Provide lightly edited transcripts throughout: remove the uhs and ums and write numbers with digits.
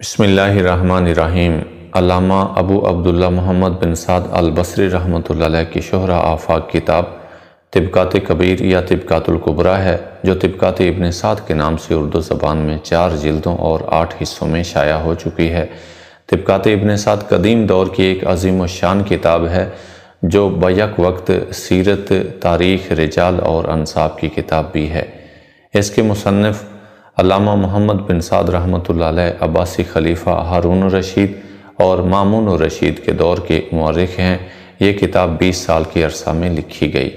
بسم اللہ الرحمن الرحیم۔ علامہ ابو عبداللہ محمد بن سعد البصری رحمۃ اللہ علیہ کی شہرہ آفاق کتاب طبقات کبیر یا طبقات الکبریٰ ہے، جو طبقات ابن سعد کے نام سے اردو زبان میں 4 جلدوں اور 8 حصوں میں شائع ہو چکی ہے۔ طبقات ابن سعد قدیم دور کی ایک عظیم الشان کتاب ہے، جو بیک وقت سیرت، تاریخ، رجال اور انساب کی کتاب بھی ہے۔ اس کے مصنف علامہ محمد بن سعد رحمۃ اللہ علیہ عباسی خلیفہ ہارون الرشید اور مامون الرشید کے دور کے مورخ ہیں۔ یہ کتاب 20 سال کے عرصہ میں لکھی گئی۔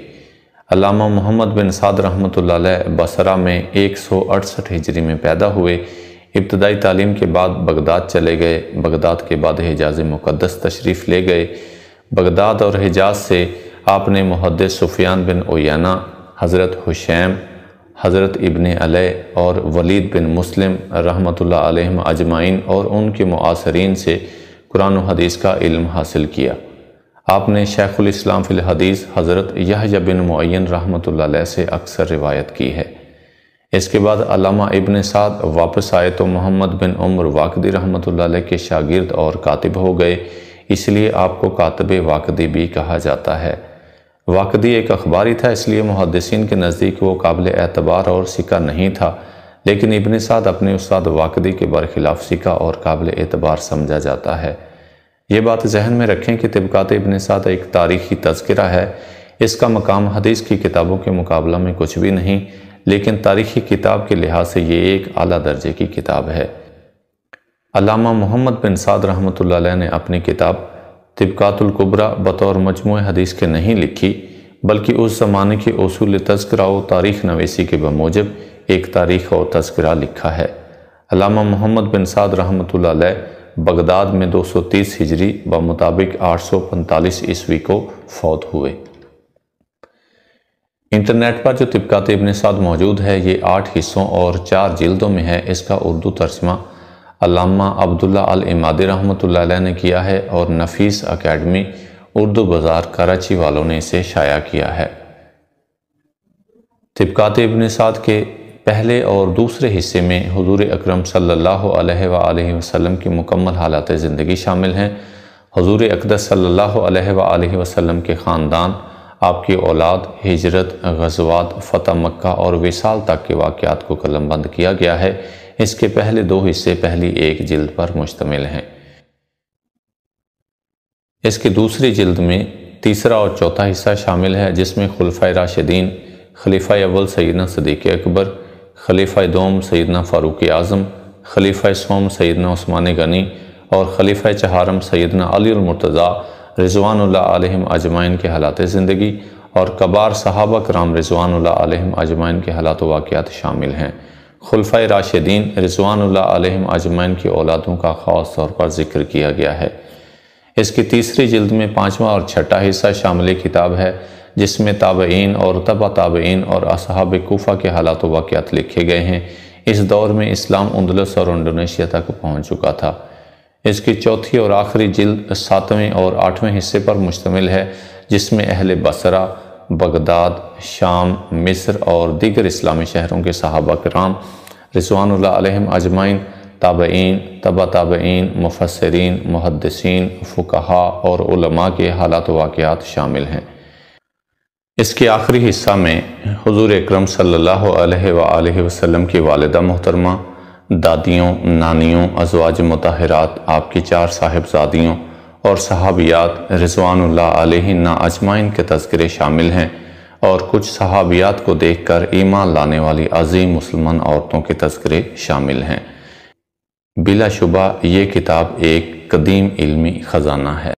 علامہ محمد بن سعد رحمۃ اللہ علیہ بصرہ میں 168 ہجری میں پیدا ہوئے۔ ابتدائی تعلیم کے بعد بغداد چلے گئے۔ بغداد کے بعد حجاز مقدس تشریف لے گئے۔ بغداد اور حجاز سے آپ نے محدث سفیان بن عیینہ، حضرت حشیم، حضرت ابن علی اور ولید بن مسلم رحمۃ اللہ علیہم اجمعین اور ان کے معاصرین سے قرآن و حدیث کا علم حاصل کیا۔ آپ نے شیخ الاسلام فی الحدیث حضرت یحییٰ بن معین رحمۃ اللہ علیہ سے اکثر روایت کی ہے۔ اس کے بعد علامہ ابن سعد واپس آئے تو محمد بن عمر واقدی رحمۃ اللہ علیہ کے شاگرد اور کاتب ہو گئے، اس لیے آپ کو کاتب واقدی بھی کہا جاتا ہے۔ واقدی ایک اخباری تھا، اس لیے محدثین کے نزدیک وہ قابل اعتبار اور ثقہ نہیں تھا، لیکن ابن سعد اپنے استاد واقدی کے برخلاف ثقہ اور قابل اعتبار سمجھا جاتا ہے۔ یہ بات ذہن میں رکھیں کہ طبقات ابن سعد ایک تاریخی تذکرہ ہے۔ اس کا مقام حدیث کی کتابوں کے مقابلہ میں کچھ بھی نہیں، لیکن تاریخی کتاب کے لحاظ سے یہ ایک اعلیٰ درجے کی کتاب ہے۔ علامہ محمد بن سعد رحمۃ اللہ علیہ نے اپنی کتاب طبقات الکبریٰ بطور مجموع حدیث کے نہیں لکھی، بلکہ اس زمانے کے اصول تذکرہ و تاریخ نویسی کے بموجب ایک تاریخ و تذکرہ لکھا ہے۔ علامہ محمد بن سعد رحمۃ اللہ علیہ بغداد میں 230 ہجری بمطابق 845 عیسوی کو فوت ہوئے۔ انٹرنیٹ پر جو طبقات ابن سعد موجود ہے، یہ 8 حصوں اور 4 جلدوں میں ہے۔ اس کا اردو ترجمہ علامہ عبداللہ العمادی رحمۃ اللہ علیہ نے کیا ہے اور نفیس اکیڈمی اردو بازار کراچی والوں نے اسے شائع کیا ہے۔ طبقات ابن سعد کے پہلے اور دوسرے حصے میں حضور اکرم صلی اللہ علیہ وآلہ وسلم کی مکمل حالات زندگی شامل ہیں۔ حضور اقدس صلی اللہ علیہ وآلہ وسلم کے خاندان، آپ کی اولاد، ہجرت، غزوات، فتح مکہ اور وصال تک کے واقعات کو قلم بند کیا گیا ہے۔ اس کے پہلے 2 حصے پہلی 1 جلد پر مشتمل ہیں۔ اس کی دوسری جلد میں تیسرا اور چوتھا حصہ شامل ہے، جس میں خلفائے راشدین، خلیفہ اول سیدنا صدیق اکبر، خلیفہ دوم سیدنا فاروق اعظم، خلیفہ سوم سیدنا عثمان غنی اور خلیفہ چہارم سیدنا علی المرتضیٰ رضوان اللہ علیہم اجمعین کے حالات زندگی اور کبار صحابہ کرام رضوان اللہ علیہم اجمعین کے حالات و واقعات شامل ہیں۔ خلفائے راشدین رضوان اللہ علیہم اجمعین کی اولادوں کا خاص طور پر ذکر کیا گیا ہے۔ اس کی تیسری جلد میں 5واں اور 6واں حصہ شامل کتاب ہے، جس میں تابعین اور تبع تابعین اور اصحاب کوفہ کے حالات و واقعات لکھے گئے ہیں۔ اس دور میں اسلام اندلس اور انڈونیشیا تک پہنچ چکا تھا۔ اس کی چوتھی اور آخری جلد 7ویں اور 8ویں حصے پر مشتمل ہے، جس میں اہل بصرہ، بغداد، شام، مصر اور دیگر اسلامی شہروں کے صحابہ کرام رضوان اللہ علیہم اجمعین، تابعین، تبع تابعین، مفسرین، محدثین، فقہاء اور علماء کے حالات و واقعات شامل ہیں۔ اس کے آخری حصہ میں حضور اکرم صلی اللہ علیہ وآلہ وسلم کی والدہ محترمہ، دادیوں، نانیوں، ازواج مطہرات، آپ کی 4 صاحبزادیوں اور صحابیات رضوان اللہ علیہن اجمعین کے تذکرے شامل ہیں، اور کچھ صحابیات کو دیکھ کر ایمان لانے والی عظیم مسلمان عورتوں کے تذکرے شامل ہیں۔ بلا شبہ یہ کتاب ایک قدیم علمی خزانہ ہے۔